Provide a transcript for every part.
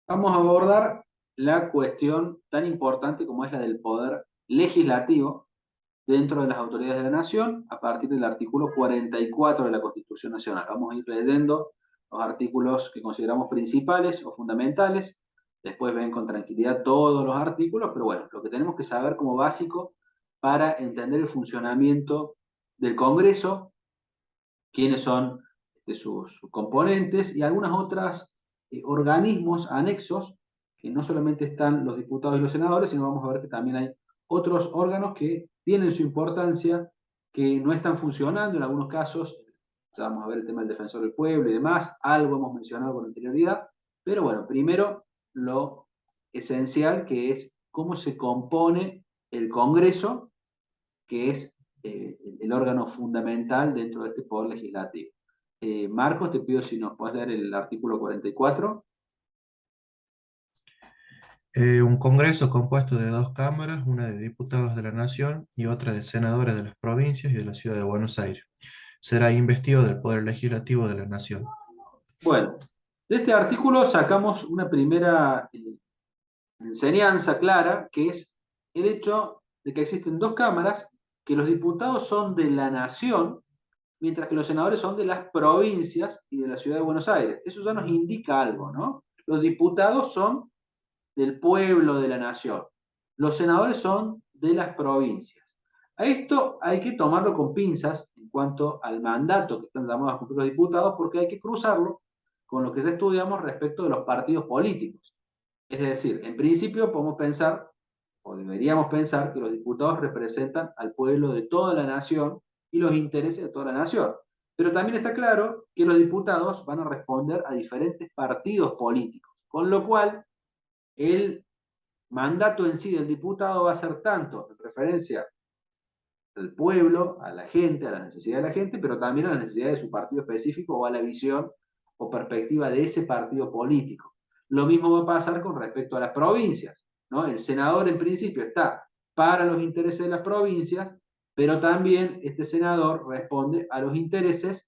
Vamos a abordar la cuestión tan importante como es la del poder legislativo dentro de las autoridades de la nación a partir del artículo 44 de la Constitución Nacional. Vamos a ir leyendo los artículos que consideramos principales o fundamentales. Después ven con tranquilidad todos los artículos, pero bueno, lo que tenemos que saber como básico para entender el funcionamiento del Congreso, quiénes son sus componentes y algunas otras organismos anexos, que no solamente están los diputados y los senadores, sino vamos a ver que también hay otros órganos que tienen su importancia, que no están funcionando en algunos casos. Ya vamos a ver el tema del defensor del pueblo y demás, algo hemos mencionado con anterioridad, pero bueno, primero lo esencial, que es cómo se compone el Congreso, que es el órgano fundamental dentro de este poder legislativo. Marcos, te pido si nos puedes leer el artículo 44. Un Congreso compuesto de dos cámaras, una de diputados de la Nación y otra de senadores de las provincias y de la Ciudad de Buenos Aires. Será investido del Poder Legislativo de la Nación. Bueno, de este artículo sacamos una primera enseñanza clara, que es el hecho de que existen dos cámaras, que los diputados son de la Nación, mientras que los senadores son de las provincias y de la Ciudad de Buenos Aires. Eso ya nos indica algo, ¿no? Los diputados son del pueblo de la nación. Los senadores son de las provincias. A esto hay que tomarlo con pinzas en cuanto al mandato que están llamados a cumplir los diputados, porque hay que cruzarlo con lo que ya estudiamos respecto de los partidos políticos. Es decir, en principio podemos pensar, o deberíamos pensar, que los diputados representan al pueblo de toda la nación y los intereses de toda la nación. Pero también está claro que los diputados van a responder a diferentes partidos políticos, con lo cual el mandato en sí del diputado va a ser tanto en referencia al pueblo, a la gente, a la necesidad de la gente, pero también a la necesidad de su partido específico o a la visión o perspectiva de ese partido político. Lo mismo va a pasar con respecto a las provincias, ¿no? El senador en principio está para los intereses de las provincias, pero también este senador responde a los intereses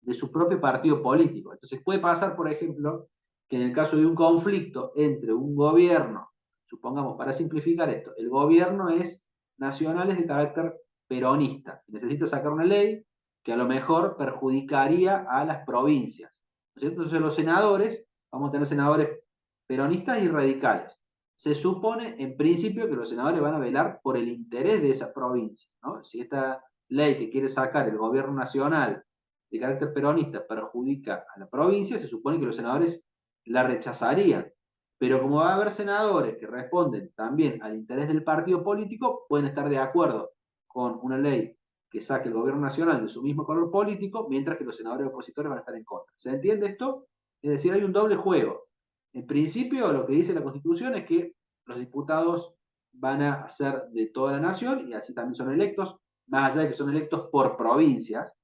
de su propio partido político. Entonces puede pasar, por ejemplo, que en el caso de un conflicto entre un gobierno, supongamos para simplificar esto, el gobierno es nacional, es de carácter peronista, necesita sacar una ley que a lo mejor perjudicaría a las provincias. ¿No es cierto? Entonces los senadores, vamos a tener senadores peronistas y radicales. Se supone en principio que los senadores van a velar por el interés de esa provincia, ¿no? Si esta ley que quiere sacar el gobierno nacional de carácter peronista perjudica a la provincia, se supone que los senadores la rechazarían. Pero como va a haber senadores que responden también al interés del partido político, pueden estar de acuerdo con una ley que saque el gobierno nacional de su mismo color político, mientras que los senadores opositores van a estar en contra. ¿Se entiende esto? Es decir, hay un doble juego. En principio, lo que dice la Constitución es que los diputados van a ser de toda la nación y así también son electos, más allá de que son electos por provincias,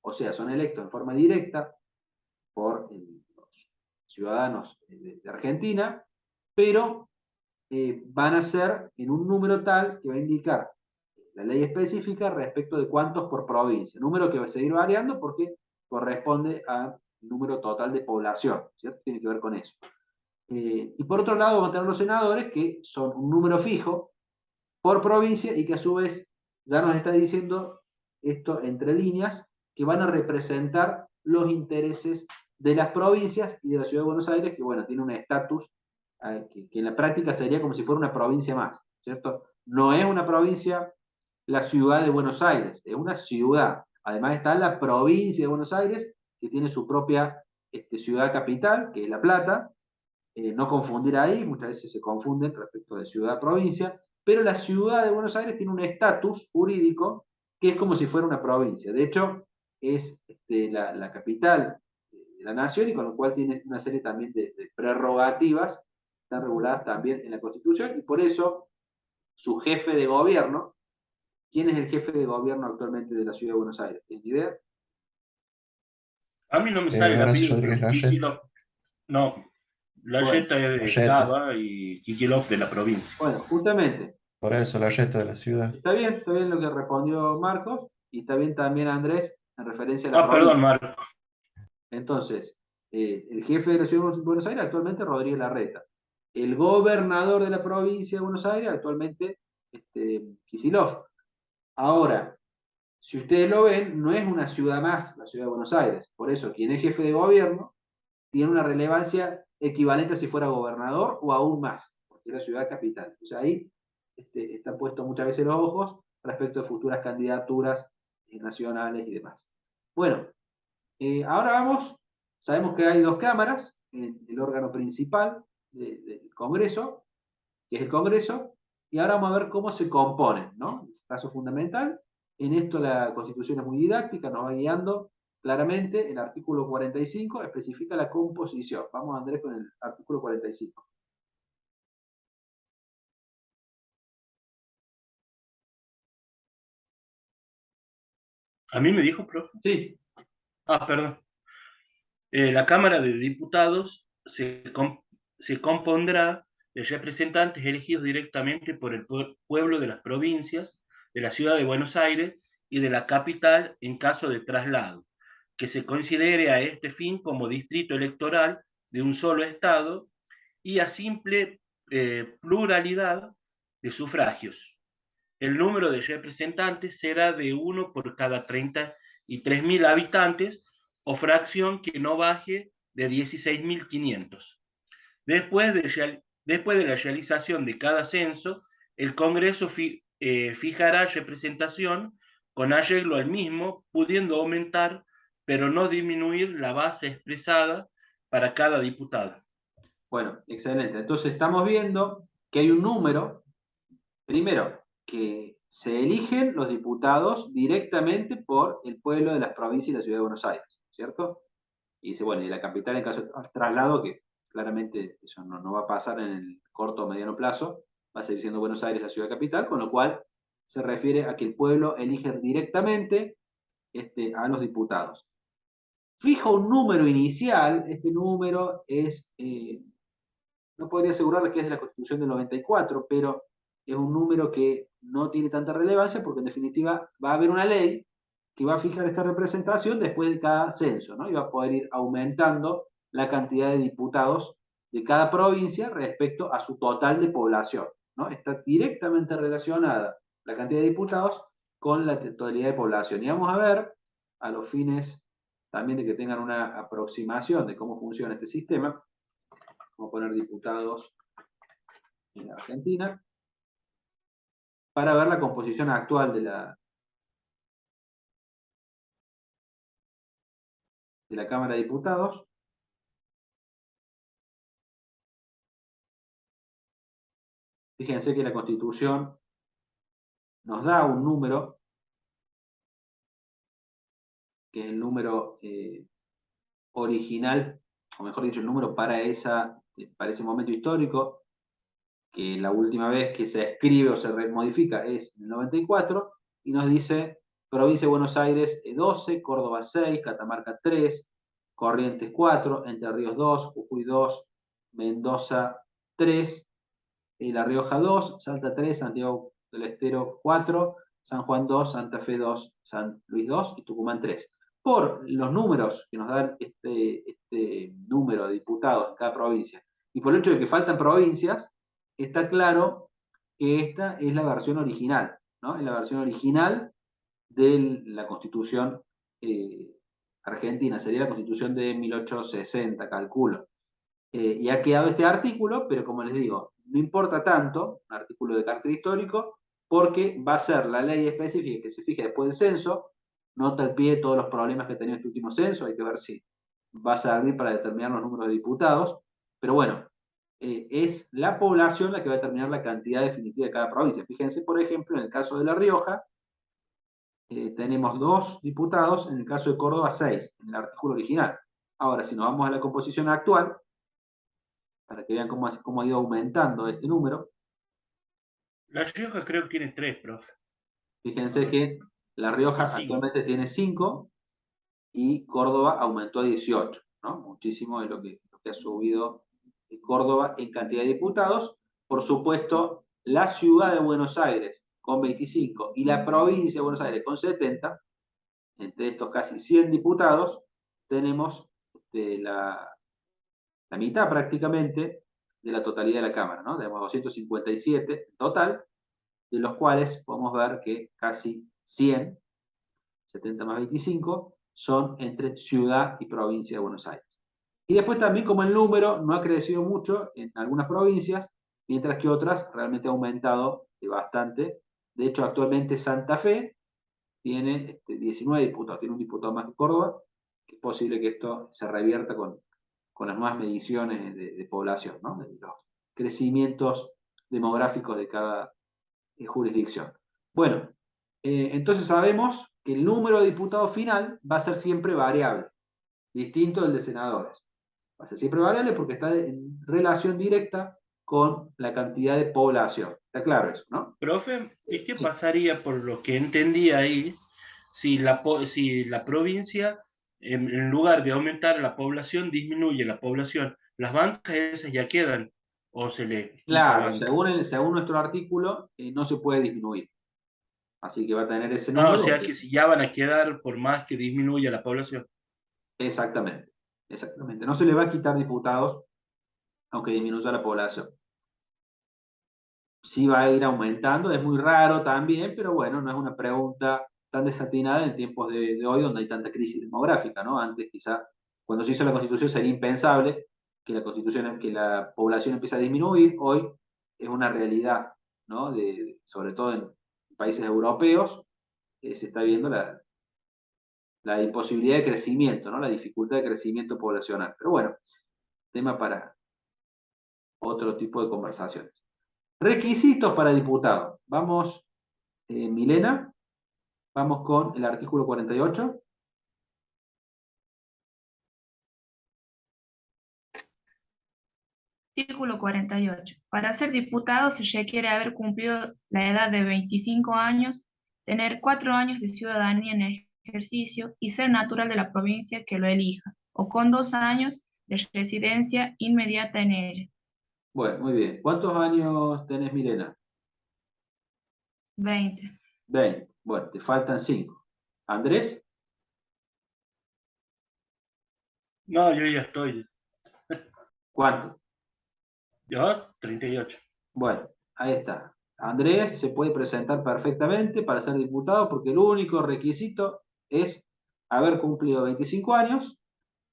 o sea, son electos en forma directa por los ciudadanos de Argentina, pero van a ser en un número tal que va a indicar la ley específica respecto de cuántos por provincia, número que va a seguir variando porque corresponde al número total de población, ¿cierto? Tiene que ver con eso. Y por otro lado, vamos a tener los senadores que son un número fijo por provincia y que a su vez ya nos está diciendo esto entre líneas, que van a representar los intereses de las provincias y de la Ciudad de Buenos Aires, que bueno, tiene un estatus que en la práctica sería como si fuera una provincia más, ¿cierto? No es una provincia la Ciudad de Buenos Aires, es una ciudad. Además está la provincia de Buenos Aires, que tiene su propia ciudad capital, que es La Plata, no confundir ahí, muchas veces se confunden respecto de ciudad-provincia, pero la ciudad de Buenos Aires tiene un estatus jurídico que es como si fuera una provincia. De hecho, es la capital de la nación y con lo cual tiene una serie también de prerrogativas, están reguladas también en la Constitución y por eso su jefe de gobierno, ¿quién es el jefe de gobierno actualmente de la ciudad de Buenos Aires? ¿Tienes idea? A mí no me sale el Horacio apellido, Rodríguez pero Larreta. Kicillof, no, Bueno, Llayeta es de Larreta. Cava y Kicillof de la provincia. bueno, justamente, Por eso Larreta de la ciudad. está bien lo que respondió Marcos y está bien también Andrés en referencia a la Ah, perdón, provincia. Marco. Entonces, El jefe de la Ciudad de Buenos Aires actualmente Rodríguez Larreta. El gobernador de la provincia de Buenos Aires actualmente Kicillof. Ahora, si ustedes lo ven, no es una ciudad más la Ciudad de Buenos Aires. Por eso, quien es jefe de gobierno tiene una relevancia equivalente a si fuera gobernador o aún más, porque es la ciudad capital. O sea, ahí están puestos muchas veces los ojos respecto de futuras candidaturas nacionales y demás. Bueno, ahora vamos, sabemos que hay dos cámaras en el órgano principal del Congreso, que es el Congreso, y ahora vamos a ver cómo se componen, ¿no? Es un caso fundamental. En esto la Constitución es muy didáctica, nos va guiando claramente. El artículo 45 especifica la composición. Vamos, Andrés, con el artículo 45. ¿A mí me dijo, profe? Sí. Ah, perdón. La Cámara de Diputados se compondrá de representantes elegidos directamente por el pueblo de las provincias, de la ciudad de Buenos Aires y de la capital en caso de traslado, que se considere a este fin como distrito electoral de un solo estado y a simple pluralidad de sufragios. El número de representantes será de uno por cada 33.000 habitantes o fracción que no baje de 16.500. Después de la realización de cada censo, el Congreso fijará representación con arreglo al mismo, pudiendo aumentar, pero no disminuir la base expresada para cada diputado. Bueno, excelente. Entonces estamos viendo que hay un número, primero, que se eligen los diputados directamente por el pueblo de las provincias y la ciudad de Buenos Aires, ¿cierto? Y dice, bueno, y la capital en caso de traslado, que claramente eso no va a pasar en el corto o mediano plazo, va a seguir siendo Buenos Aires la ciudad capital, con lo cual se refiere a que el pueblo elige directamente a los diputados. Fija un número inicial, este número es, no podría asegurarles que es de la Constitución del 94, pero es un número que no tiene tanta relevancia porque en definitiva va a haber una ley que va a fijar esta representación después de cada censo, ¿no? Y va a poder ir aumentando la cantidad de diputados de cada provincia respecto a su total de población, ¿no? Está directamente relacionada la cantidad de diputados con la totalidad de población. Y vamos a ver, a los fines también de que tengan una aproximación de cómo funciona este sistema, vamos a poner diputados en la Argentina, para ver la composición actual de la Cámara de Diputados. Fíjense que la Constitución nos da un número, que es el número original, o mejor dicho, el número para ese momento histórico, que la última vez que se escribe o se modifica es en el 94, y nos dice Provincia de Buenos Aires 12, Córdoba 6, Catamarca 3, Corrientes 4, Entre Ríos 2, Jujuy 2, Mendoza 3, La Rioja 2, Salta 3, Santiago del Estero 4, San Juan 2, Santa Fe 2, San Luis 2 y Tucumán 3. Por los números que nos dan este número de diputados en cada provincia y por el hecho de que faltan provincias, está claro que esta es la versión original, ¿no? Es la versión original de la Constitución argentina, sería la Constitución de 1860, calculo. Y ha quedado este artículo, pero como les digo, no importa tanto, un artículo de carácter histórico, porque va a ser la ley específica que se fije después del censo, nota al pie todos los problemas que ha tenido este último censo, hay que ver si va a servir para determinar los números de diputados, pero bueno, es la población la que va a determinar la cantidad definitiva de cada provincia. Fíjense, por ejemplo, en el caso de La Rioja, tenemos 2 diputados, en el caso de Córdoba 6, en el artículo original. Ahora, si nos vamos a la composición actual, para que vean cómo ha ido aumentando este número. La Rioja creo que tiene 3, profe. Fíjense que La Rioja actualmente tiene 5 y Córdoba aumentó a 18, ¿no? Muchísimo de lo que ha subido Córdoba en cantidad de diputados. Por supuesto, la ciudad de Buenos Aires con 25 y la provincia de Buenos Aires con 70, entre estos casi 100 diputados, tenemos la mitad prácticamente de la totalidad de la Cámara, ¿no? Tenemos 257 en total, de los cuales podemos ver que casi 100, 70 más 25, son entre ciudad y provincia de Buenos Aires. Y después también como el número no ha crecido mucho en algunas provincias, mientras que otras realmente ha aumentado bastante. De hecho, actualmente Santa Fe tiene 19 diputados, tiene un diputado más que Córdoba, que es posible que esto se revierta con las nuevas mediciones de población, ¿no? De los crecimientos demográficos de cada jurisdicción. Bueno, entonces sabemos que el número de diputados final va a ser siempre variable, distinto del de senadores. Va a ser siempre variable porque está en relación directa con la cantidad de población. Está claro eso, ¿no? Profe, ¿y qué Sí. pasaría, por lo que entendí ahí, si la provincia, en lugar de aumentar la población, disminuye la población? ¿Las bancas esas ya quedan o se le quita Claro, banca? según nuestro artículo, no se puede disminuir. Así que va a tener ese No, o número. sea que si ya van a quedar por más que disminuya la población. Exactamente, exactamente. No se le va a quitar diputados aunque disminuya la población. Sí va a ir aumentando, es muy raro también, pero bueno, no es una pregunta tan desatinada en tiempos de hoy donde hay tanta crisis demográfica, ¿no? Antes quizá, cuando se hizo la Constitución sería impensable que que la población empiece a disminuir, hoy es una realidad, ¿no? Sobre todo en países europeos, se está viendo la imposibilidad de crecimiento, ¿no? La dificultad de crecimiento poblacional. Pero bueno, tema para otro tipo de conversaciones. Requisitos para diputado. Vamos, Milena, vamos con el artículo 48. Artículo 48. Para ser diputado se requiere haber cumplido la edad de 25 años, tener 4 años de ciudadanía en ejercicio y ser natural de la provincia que lo elija, o con 2 años de residencia inmediata en ella. Bueno, muy bien. ¿Cuántos años tenés, Milena? 20. 20. Bueno, te faltan 5. Andrés, No, yo ya estoy. ¿cuánto? Yo, 38. Bueno, ahí está. Andrés se puede presentar perfectamente para ser diputado porque el único requisito es haber cumplido 25 años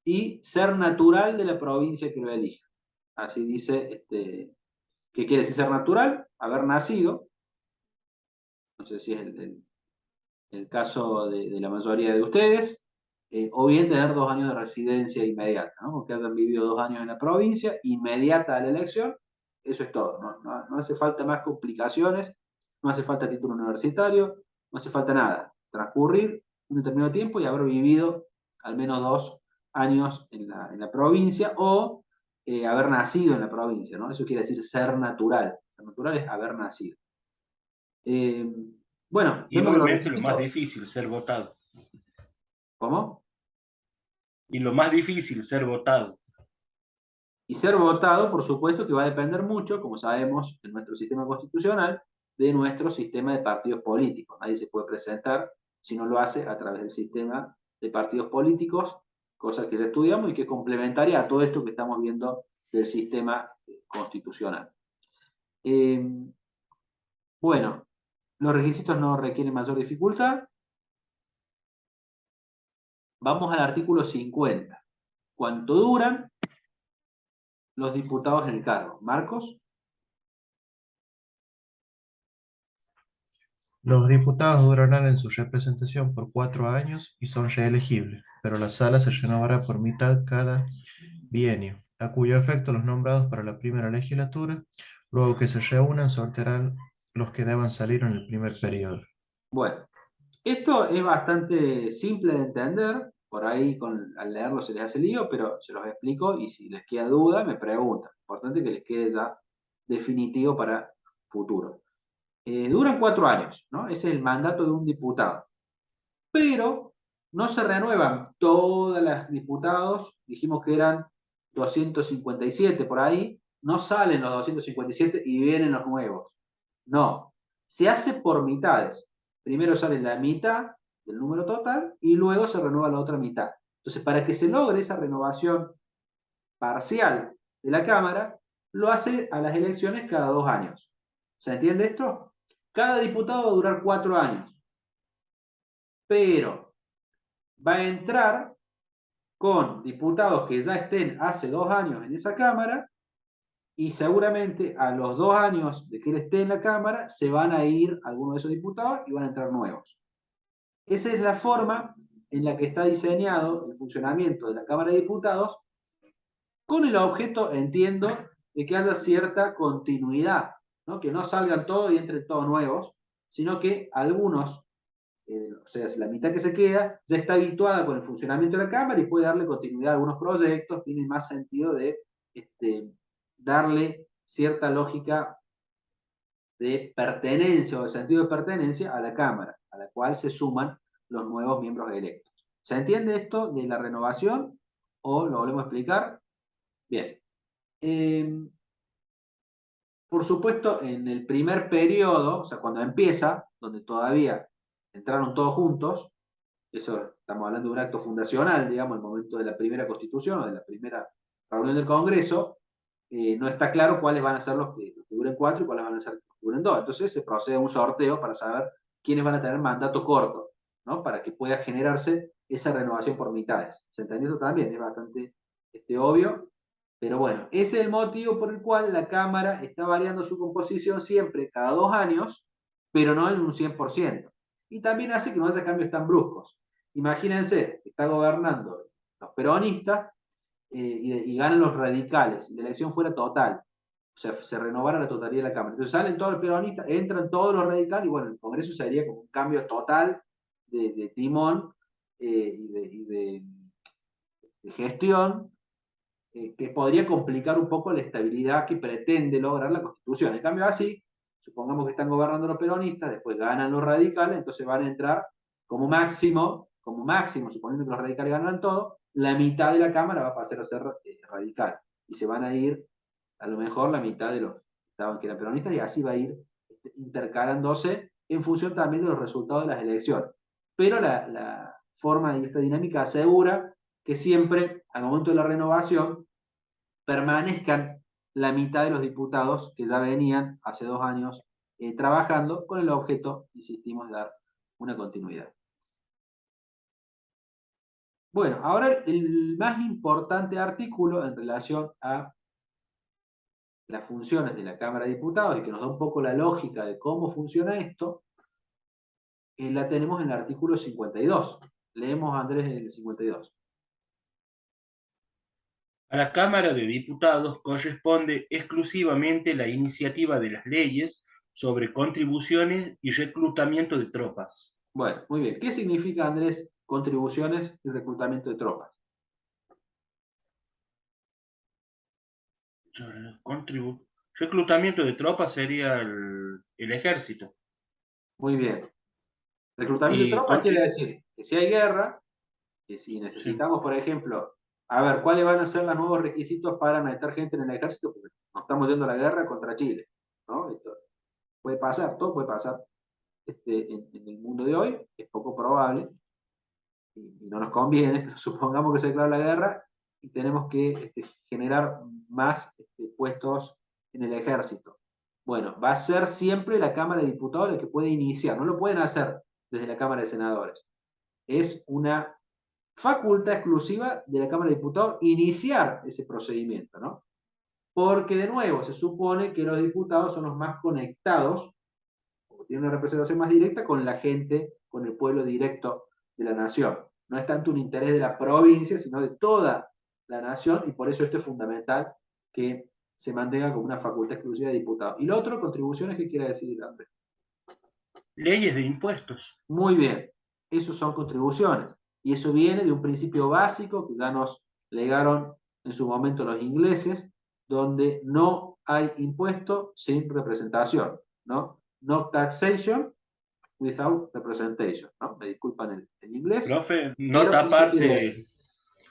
y ser natural de la provincia que lo elija. Así dice, ¿qué quiere decir ser natural? Haber nacido, no sé si es el caso de la mayoría de ustedes, o bien tener 2 años de residencia inmediata, ¿no? Que hayan vivido 2 años en la provincia, inmediata a la elección, eso es todo, no hace falta más complicaciones, no hace falta título universitario, no hace falta nada, transcurrir un determinado tiempo y haber vivido al menos 2 años en la provincia o haber nacido en la provincia, ¿no? Eso quiere decir ser natural. Ser natural es haber nacido. Eh, bueno, Y vemos que los obviamente lo más requisitos. difícil, ser votado. ¿Cómo? Y lo más difícil, ser votado. Y ser votado, por supuesto, que va a depender mucho, como sabemos, en nuestro sistema constitucional, de nuestro sistema de partidos políticos. Nadie se puede presentar si no lo hace a través del sistema de partidos políticos, cosa que ya estudiamos y que es complementaria a todo esto que estamos viendo del sistema constitucional. Bueno, los requisitos no requieren mayor dificultad. Vamos al artículo 50. ¿Cuánto duran los diputados en el cargo? Marcos. Los diputados durarán en su representación por 4 años y son reelegibles, pero la sala se renovará por mitad cada bienio, a cuyo efecto los nombrados para la primera legislatura, luego que se reúnan, sortearán los que deban salir en el primer periodo. Bueno, esto es bastante simple de entender, por ahí al leerlo se les hace lío, pero se los explico y si les queda duda me preguntan. Importante que les quede ya definitivo para futuro. Duran 4 años, ¿no? Ese es el mandato de un diputado. Pero no se renuevan todas las diputados, dijimos que eran 257 por ahí, no salen los 257 y vienen los nuevos. No, se hace por mitades. Primero sale la mitad del número total y luego se renueva la otra mitad. Entonces, para que se logre esa renovación parcial de la Cámara, lo hace a las elecciones cada 2 años. ¿Se entiende esto? Cada diputado va a durar 4 años, pero va a entrar con diputados que ya estén hace 2 años en esa Cámara, y seguramente a los 2 años de que él esté en la Cámara se van a ir algunos de esos diputados y van a entrar nuevos. Esa es la forma en la que está diseñado el funcionamiento de la Cámara de Diputados, con el objeto, entiendo, de que haya cierta continuidad, ¿no? Que no salgan todos y entren todos nuevos, sino que algunos, o sea, si la mitad que se queda ya está habituada con el funcionamiento de la Cámara y puede darle continuidad a algunos proyectos, tiene más sentido de darle cierta lógica de pertenencia o de sentido de pertenencia a la Cámara, a la cual se suman los nuevos miembros electos. ¿Se entiende esto de la renovación o lo volvemos a explicar? Bien. Por supuesto, en el primer periodo, o sea, cuando empieza, donde todavía entraron todos juntos, eso estamos hablando de un acto fundacional, digamos, el momento de la primera constitución o de la primera reunión del Congreso, no está claro cuáles van a ser los que duren 4 y cuáles van a ser los que duren 2. Entonces se procede a un sorteo para saber quiénes van a tener mandato corto, ¿no? Para que pueda generarse esa renovación por mitades. ¿Se entendió esto también? Es bastante obvio. Pero bueno, ese es el motivo por el cual la Cámara está variando su composición siempre cada 2 años, pero no en un 100%. Y también hace que no haya cambios tan bruscos. Imagínense que está gobernando los peronistas y ganan los radicales, y la elección fuera total. O sea, se renovara la totalidad de la Cámara. Entonces salen todos los peronistas, entran todos los radicales, y bueno, el Congreso sería como un cambio total de timón y de gestión, que podría complicar un poco la estabilidad que pretende lograr la Constitución. En cambio, así, supongamos que están gobernando los peronistas, después ganan los radicales, entonces van a entrar como máximo, suponiendo que los radicales ganan todo, la mitad de la Cámara va a pasar a ser radical. Y se van a ir, a lo mejor, la mitad de los que eran peronistas, y así va a ir intercalándose en función también de los resultados de las elecciones. Pero la forma y esta dinámica asegura que siempre, al momento de la renovación, permanezcan la mitad de los diputados que ya venían hace 2 años trabajando con el objeto, insistimos, de dar una continuidad. Bueno, ahora el más importante artículo en relación a las funciones de la Cámara de Diputados y que nos da un poco la lógica de cómo funciona esto, la tenemos en el artículo 52. Leemos, Andrés, el 52. A la Cámara de Diputados corresponde exclusivamente la iniciativa de las leyes sobre contribuciones y reclutamiento de tropas. Bueno, muy bien. ¿Qué significa, Andrés, contribuciones y reclutamiento de tropas? Reclutamiento de tropas sería el ejército. Muy bien. Reclutamiento de tropas quiere decir que si hay guerra, que si necesitamos, por ejemplo, a ver, ¿cuáles van a ser los nuevos requisitos para meter gente en el ejército? Porque nos estamos yendo a la guerra contra Chile, ¿no? Esto puede pasar, todo puede pasar en el mundo de hoy, es poco probable, y no nos conviene, pero supongamos que se declara la guerra y tenemos que generar más puestos en el ejército. Bueno, va a ser siempre la Cámara de Diputados la que puede iniciar, no lo pueden hacer desde la Cámara de Senadores. Es una facultad exclusiva de la Cámara de Diputados iniciar ese procedimiento, ¿no? Porque, de nuevo, se supone que los diputados son los más conectados, o tienen una representación más directa con la gente, con el pueblo directo de la nación. No es tanto un interés de la provincia, sino de toda la nación, y por eso esto es fundamental que se mantenga como una facultad exclusiva de diputados. Y lo otro, contribuciones, ¿qué quiere decir, Andrés? Leyes de impuestos. Muy bien, esos son contribuciones. Y eso viene de un principio básico que ya nos legaron en su momento los ingleses, donde no hay impuesto sin representación, ¿no? No taxation without representation, ¿no? Me disculpan el inglés. Profe, nota aparte,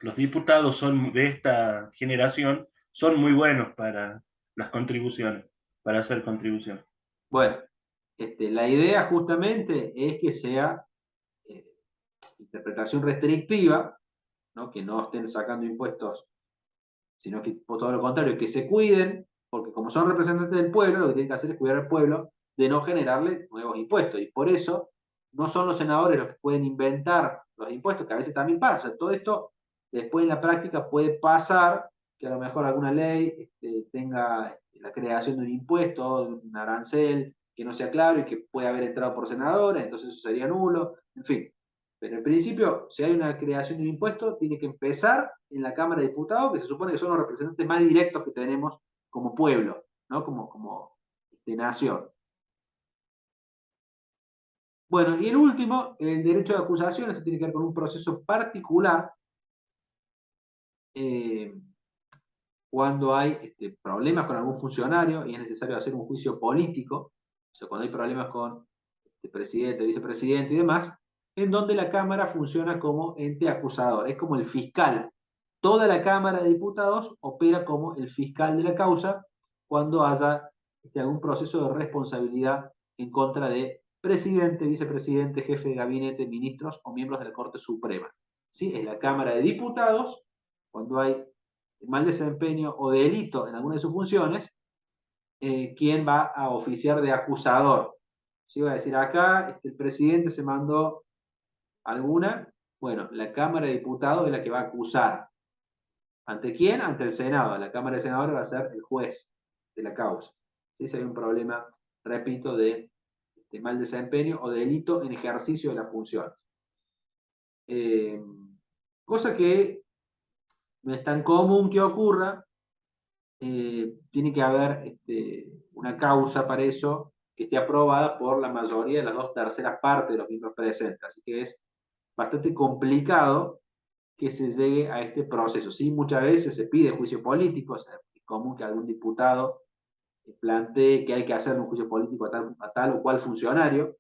los diputados de esta generación son muy buenos para las contribuciones, para hacer contribuciones. Bueno, la idea justamente es que sea interpretación restrictiva, ¿no? Que no estén sacando impuestos, sino que por todo lo contrario, que se cuiden, porque como son representantes del pueblo, lo que tienen que hacer es cuidar al pueblo de no generarle nuevos impuestos. Y por eso no son los senadores los que pueden inventar los impuestos, que a veces también pasa. O sea, todo esto después en la práctica puede pasar que a lo mejor alguna ley tenga la creación de un impuesto, de un arancel que no sea claro y que puede haber entrado por senadores, entonces eso sería nulo, en fin. Pero en principio, si hay una creación de un impuesto, tiene que empezar en la Cámara de Diputados, que se supone que son los representantes más directos que tenemos como pueblo, ¿no? Como nación. Bueno, y el último, el derecho de acusación, esto tiene que ver con un proceso particular, cuando hay problemas con algún funcionario y es necesario hacer un juicio político, o sea, cuando hay problemas con presidente, vicepresidente y demás, en donde la Cámara funciona como ente acusador, es como el fiscal. Toda la Cámara de Diputados opera como el fiscal de la causa cuando haya algún proceso de responsabilidad en contra de presidente, vicepresidente, jefe de gabinete, ministros o miembros de la Corte Suprema. ¿Sí? Es la Cámara de Diputados, cuando hay mal desempeño o delito en alguna de sus funciones, quien va a oficiar de acusador. ¿Sí? Va a decir, acá el presidente se mandó alguna, bueno, la Cámara de Diputados es la que va a acusar. ¿Ante quién? Ante el Senado. La Cámara de Senadores va a ser el juez de la causa. ¿Sí? Si hay un problema, repito, de mal desempeño o delito en ejercicio de la función. Cosa que no es tan común que ocurra. Tiene que haber una causa para eso que esté aprobada por la mayoría de las 2/3 partes de los miembros presentes. Así que es bastante complicado que se llegue a este proceso. ¿Sí? Muchas veces se pide juicio político, o sea, es común que algún diputado plantee que hay que hacer un juicio político a tal o cual funcionario,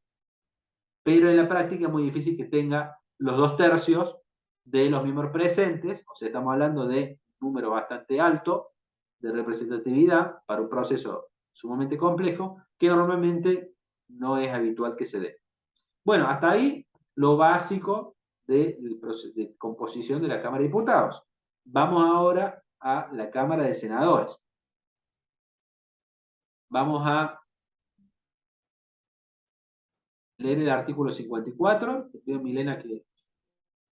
pero en la práctica es muy difícil que tenga los 2/3 de los miembros presentes, o sea, estamos hablando de un número bastante alto de representatividad para un proceso sumamente complejo, que normalmente no es habitual que se dé. Bueno, hasta ahí lo básico del proceso de composición de la Cámara de Diputados. Vamos ahora a la Cámara de Senadores. Vamos a leer el artículo 54. Te pido, Milena, que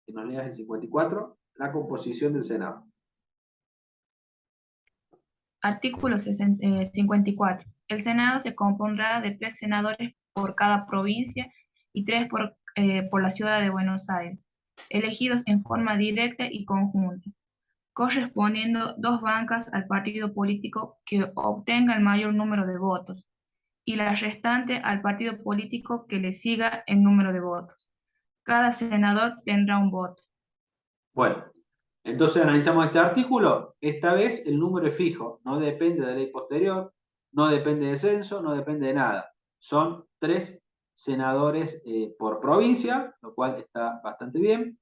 nos leas el 54, la composición del Senado. Artículo 54. El Senado se compondrá de 3 senadores por cada provincia y 3 por la ciudad de Buenos Aires, elegidos en forma directa y conjunta, correspondiendo 2 bancas al partido político que obtenga el mayor número de votos, y la restante al partido político que le siga en número de votos. Cada senador tendrá un voto. Bueno, entonces analizamos este artículo. Esta vez el número es fijo, no depende de ley posterior, no depende de censo, no depende de nada. Son 3 senadores por provincia, lo cual está bastante bien,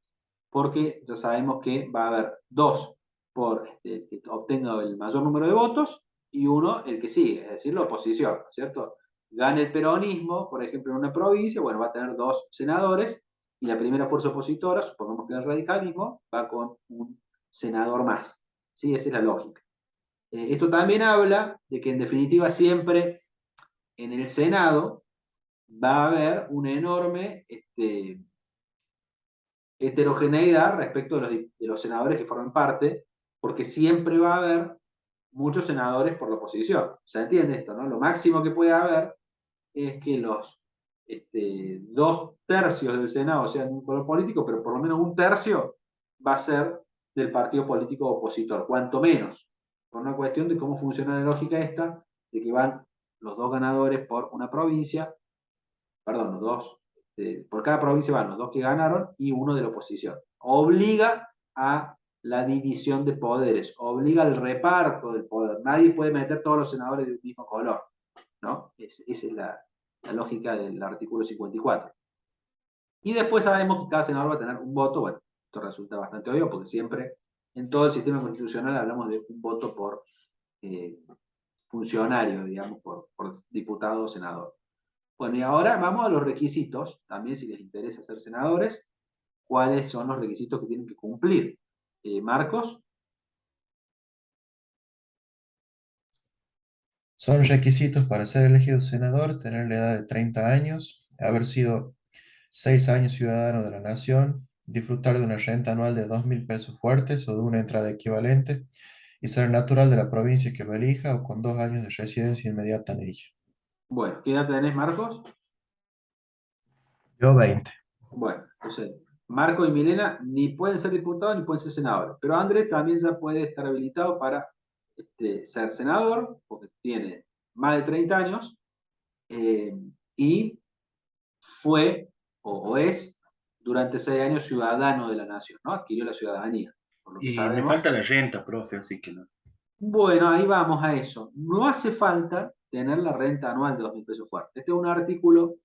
porque ya sabemos que va a haber 2 por que obtenga el mayor número de votos y 1 el que sigue, es decir, la oposición, ¿cierto? Gana el peronismo, por ejemplo, en una provincia, bueno, va a tener 2 senadores y la primera fuerza opositora, supongamos que el radicalismo, va con un senador más. ¿Sí? Esa es la lógica. Esto también habla de que en definitiva siempre en el Senado va a haber una enorme heterogeneidad respecto de los senadores que forman parte, porque siempre va a haber muchos senadores por la oposición. ¿Se entiende esto, no? Lo máximo que puede haber es que los 2/3 del Senado sean un color político, pero por lo menos 1/3 va a ser del partido político opositor, cuanto menos, por una cuestión de cómo funciona la lógica esta, de que van los 2 ganadores por una provincia, perdón, los 2, por cada provincia van los 2 que ganaron y 1 de la oposición. Obliga a la división de poderes, obliga al reparto del poder. Nadie puede meter todos los senadores del mismo color, ¿no? Esa es la lógica del artículo 54. Y después sabemos que cada senador va a tener un voto. Bueno, esto resulta bastante obvio porque siempre en todo el sistema constitucional hablamos de un voto por funcionario, digamos, por diputado o senador. Bueno, y ahora vamos a los requisitos, también si les interesa ser senadores, cuáles son los requisitos que tienen que cumplir. Marcos. Son requisitos para ser elegido senador, tener la edad de 30 años, haber sido 6 años ciudadano de la nación, disfrutar de una renta anual de 2.000 pesos fuertes o de una entrada equivalente, y ser natural de la provincia que lo elija o con 2 años de residencia inmediata en ella. Bueno, ¿qué edad tenés, Marcos? Yo 20. Bueno, entonces, Marco y Milena ni pueden ser diputados ni pueden ser senadores, pero Andrés también ya puede estar habilitado para ser senador, porque tiene más de 30 años, y fue o es durante 6 años ciudadano de la nación, ¿no? Adquirió la ciudadanía, por lo que Y me sabemos. falta la renta, profe, así que no. Bueno, ahí vamos a eso. No hace falta tener la renta anual de 2.000 pesos fuertes. Este es un artículo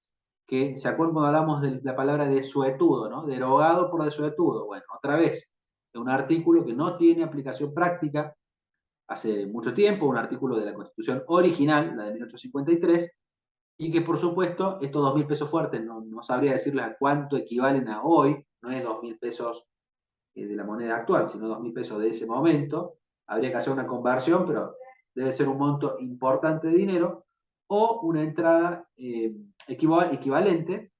que, ¿se acuerdan cuando hablamos de la palabra desuetudo, ¿no? Derogado por desuetudo. Bueno, otra vez, es un artículo que no tiene aplicación práctica hace mucho tiempo, un artículo de la Constitución original, la de 1853, y que por supuesto estos 2.000 pesos fuertes, no sabría decirles a cuánto equivalen a hoy, no es 2.000 pesos de la moneda actual, sino 2.000 pesos de ese momento. Habría que hacer una conversión, pero debe ser un monto importante de dinero, o una entrada equivalente,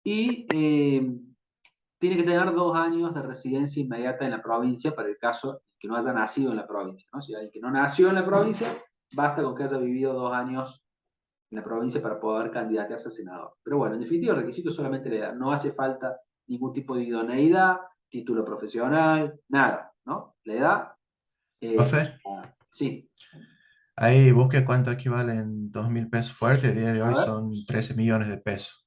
y tiene que tener 2 años de residencia inmediata en la provincia para el caso que no haya nacido en la provincia, ¿no? Si alguien que no nació en la provincia, basta con que haya vivido 2 años en la provincia para poder candidatearse a senador. Pero bueno, en definitiva el requisito es solamente la edad, no hace falta ningún tipo de idoneidad, título profesional, nada, ¿no? La edad, Profe, sí. ahí busque cuánto equivalen 2.000 pesos fuertes. El día de A hoy ver, son 13 millones de pesos.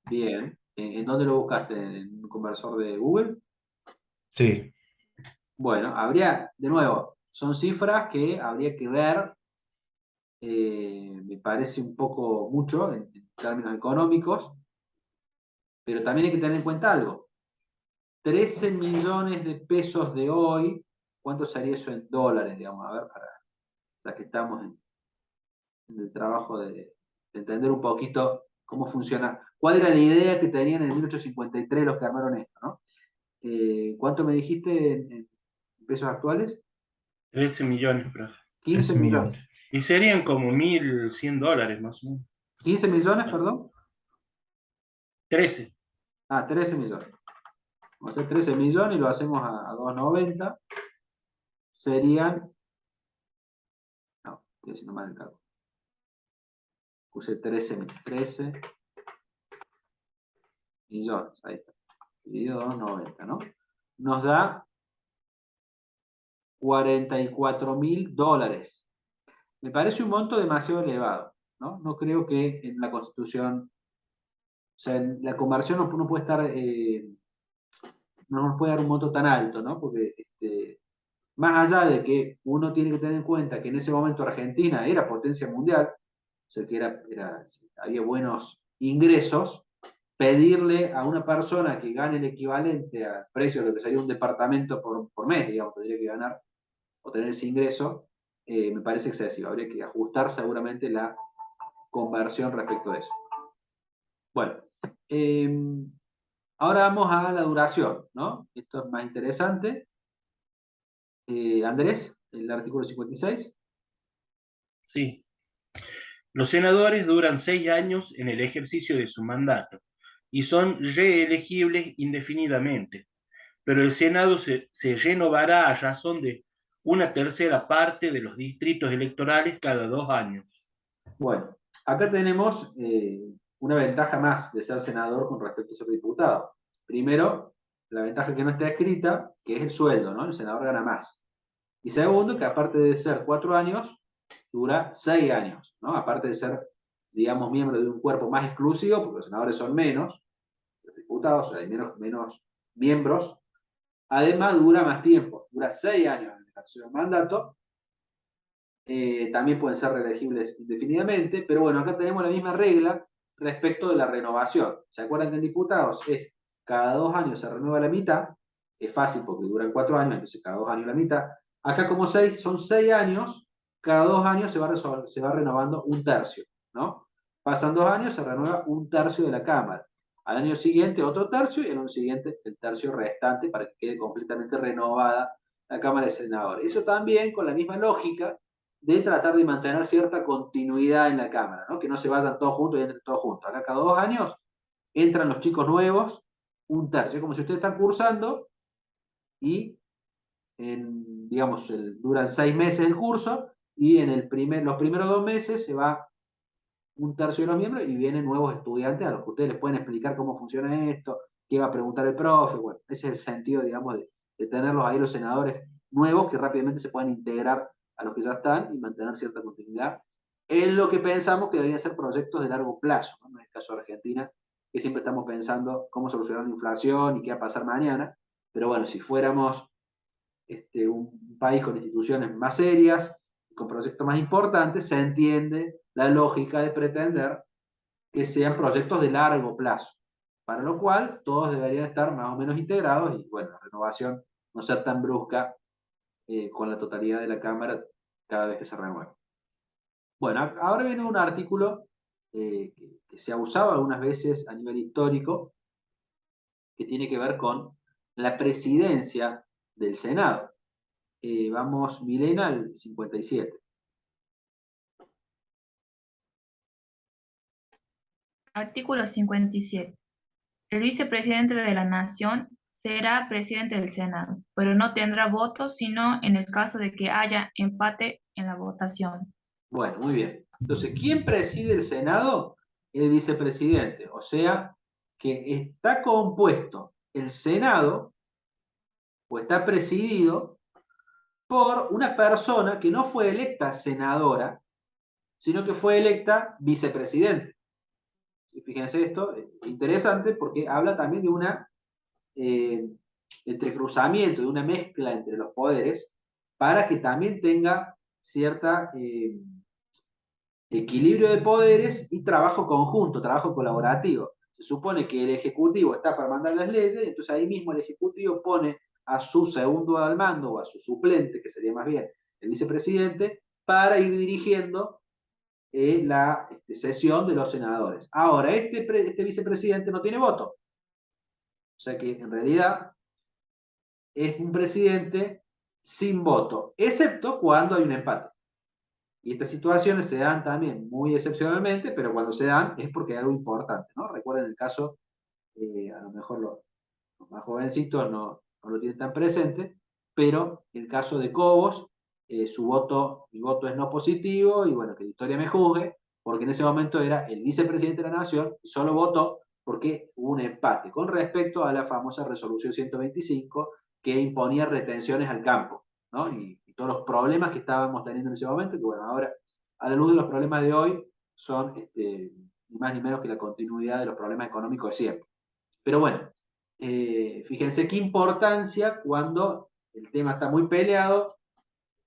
bien. ¿En dónde lo buscaste? ¿En un conversor de Google? Sí, Bueno, habría, de nuevo, son cifras que habría que ver, me parece un poco mucho en términos económicos, pero también hay que tener en cuenta algo. 13 millones de pesos de hoy, ¿cuánto sería eso en dólares, digamos? A ver, para, ya que estamos en el trabajo de entender un poquito cómo funciona. ¿Cuál era la idea que tenían en 1853 los que armaron esto, ¿no? ¿Cuánto me dijiste en pesos actuales? 13 millones, profe. 15 13 millones. millones. Y serían como $1.100 más o menos. 15 millones, perdón. 13. Ah, 13 millones. Vamos a hacer 13 millones y lo hacemos a 2,90. Serían. No, estoy haciendo mal el cálculo. Puse 13 millones. Ahí está. Dividido 2,90, ¿no? Nos da $44.000. Me parece un monto demasiado elevado, ¿no? No creo que en la Constitución, o sea, en la conversión no puede estar, no nos puede dar un monto tan alto, ¿no? Porque más allá de que uno tiene que tener en cuenta que en ese momento Argentina era potencia mundial, o sea, que había buenos ingresos, pedirle a una persona que gane el equivalente al precio de lo que sería un departamento por mes, digamos, tendría que ganar o tener ese ingreso, me parece excesivo. Habría que ajustar seguramente la conversión respecto a eso. Bueno, ahora vamos a la duración, ¿no? Esto es más interesante. Andrés, el artículo 56. Sí. Los senadores duran 6 años en el ejercicio de su mandato y son reelegibles indefinidamente, pero el Senado se renovará a razón de una tercera parte de los distritos electorales cada 2 años. Bueno, acá tenemos una ventaja más de ser senador con respecto a ser diputado. Primero, la ventaja que no está escrita, que es el sueldo, ¿no? El senador gana más. Y segundo, que aparte de ser 4 años, dura 6 años, ¿no? Aparte de ser, digamos, miembro de un cuerpo más exclusivo, porque los senadores son menos, los diputados, o sea, hay menos miembros, además dura más tiempo, dura 6 años en el ejercicio del mandato. También pueden ser reelegibles indefinidamente, pero bueno, acá tenemos la misma regla respecto de la renovación. ¿Se acuerdan que en diputados es cada 2 años se renueva la mitad? Es fácil porque duran 4 años, entonces cada 2 años la mitad. Acá como 6, son 6 años, cada 2 años se va renovando un tercio, ¿no? Pasan 2 años, se renueva un tercio de la Cámara. Al año siguiente otro tercio y al año siguiente el tercio restante para que quede completamente renovada la Cámara de Senadores. Eso también con la misma lógica de tratar de mantener cierta continuidad en la Cámara, ¿no? Que no se vayan todos juntos y entren todos juntos. Acá cada 2 años entran los chicos nuevos, un tercio. Es como si ustedes están cursando y digamos, duran 6 meses el curso y en los primeros 2 meses se va un tercio de los miembros y vienen nuevos estudiantes a los que ustedes les pueden explicar cómo funciona esto, qué va a preguntar el profe. Bueno, ese es el sentido, digamos, de tenerlos ahí los senadores nuevos que rápidamente se puedan integrar a los que ya están y mantener cierta continuidad en lo que pensamos que deberían ser proyectos de largo plazo, ¿no? En el caso de Argentina, que siempre estamos pensando cómo solucionar la inflación y qué va a pasar mañana, pero bueno, si fuéramos un país con instituciones más serias, con proyectos más importantes, se entiende la lógica de pretender que sean proyectos de largo plazo, para lo cual todos deberían estar más o menos integrados y, bueno, la renovación no ser tan brusca con la totalidad de la Cámara cada vez que se renueva. Bueno, ahora viene un artículo que se ha usado algunas veces a nivel histórico, que tiene que ver con la presidencia del Senado. Vamos, Milena, al 57. Artículo 57. El vicepresidente de la Nación será presidente del Senado, pero no tendrá voto sino en el caso de que haya empate en la votación. Bueno, muy bien. Entonces, ¿quién preside el Senado? El vicepresidente. O sea, que está compuesto el Senado, o está presidido por una persona que no fue electa senadora, sino que fue electa vicepresidente. Y fíjense esto, es interesante porque habla también de una entrecruzamiento, de una mezcla entre los poderes, para que también tenga cierta equilibrio de poderes y trabajo conjunto, trabajo colaborativo. Se supone que el Ejecutivo está para mandar las leyes, y entonces ahí mismo el Ejecutivo pone a su segundo al mando o a su suplente, que sería más bien el vicepresidente, para ir dirigiendo la sesión de los senadores. Ahora, este vicepresidente no tiene voto. O sea que en realidad es un presidente sin voto, excepto cuando hay un empate. Y estas situaciones se dan también muy excepcionalmente, pero cuando se dan es porque hay algo importante, ¿no? Recuerden el caso, a lo mejor los más jovencitos no lo tienen tan presente, pero el caso de Cobos, mi voto es no positivo, y bueno, que la historia me juzgue, porque en ese momento era el vicepresidente de la Nación y solo votó porque hubo un empate con respecto a la famosa resolución 125 que imponía retenciones al campo, ¿no? Y todos los problemas que estábamos teniendo en ese momento, que bueno, ahora a la luz de los problemas de hoy son ni más ni menos que la continuidad de los problemas económicos de siempre. Pero bueno, fíjense qué importancia cuando el tema está muy peleado,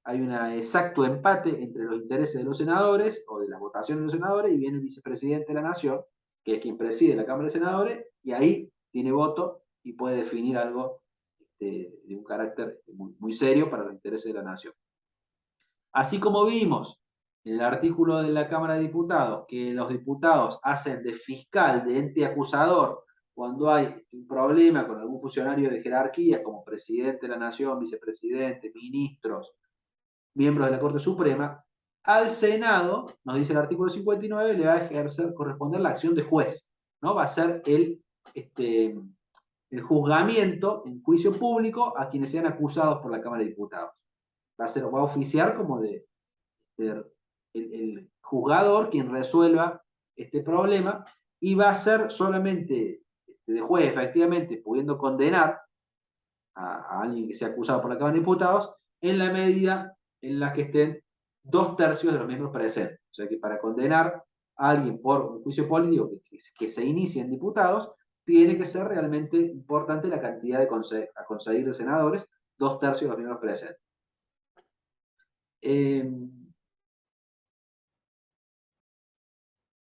hay un exacto empate entre los intereses de los senadores o de las votaciones de los senadores y viene el vicepresidente de la Nación, que es quien preside la Cámara de Senadores, y ahí tiene voto y puede definir algo de un carácter muy, muy serio para los intereses de la Nación. Así como vimos en el artículo de la Cámara de Diputados que los diputados hacen de fiscal, de ente acusador, cuando hay un problema con algún funcionario de jerarquía, como presidente de la Nación, vicepresidente, ministros, miembros de la Corte Suprema, al Senado, nos dice el artículo 59, le va a corresponder la acción de juez, ¿no? Va a ser el juzgamiento en juicio público a quienes sean acusados por la Cámara de Diputados. Va a oficiar como el juzgador quien resuelva este problema y va a ser solamente de juez, efectivamente, pudiendo condenar a alguien que sea acusado por la Cámara de Diputados en la medida en la que estén 2/3 de los miembros presentes. O sea que para condenar a alguien por un juicio político que se inicie en diputados, tiene que ser realmente importante la cantidad a conseguir de senadores, 2/3 de los miembros presentes.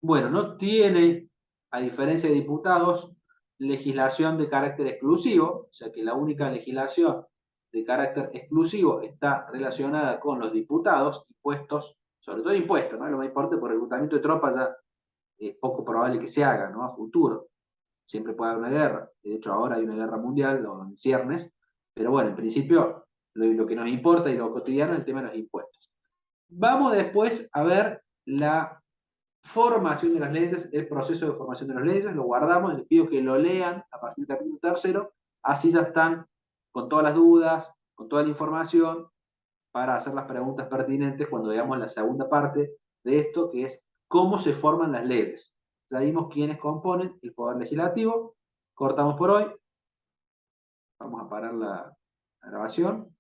Bueno, no tiene, a diferencia de diputados, legislación de carácter exclusivo, o sea que la única legislación de carácter exclusivo está relacionada con los diputados, impuestos, sobre todo impuestos, ¿no? Lo más importante, por el reclutamiento de tropas ya es poco probable que se haga, ¿no? A futuro. siempre puede haber una guerra. De hecho, ahora hay una guerra mundial, o en ciernes, pero bueno, en principio, lo que nos importa y lo cotidiano es el tema de los impuestos. Vamos después a ver la formación de las leyes, el proceso de formación de las leyes, lo guardamos, les pido que lo lean a partir del capítulo 3, así ya están con todas las dudas, con toda la información, para hacer las preguntas pertinentes cuando veamos la segunda parte de esto, que es cómo se forman las leyes. Ya vimos quiénes componen el Poder Legislativo. Cortamos por hoy. Vamos a parar la grabación.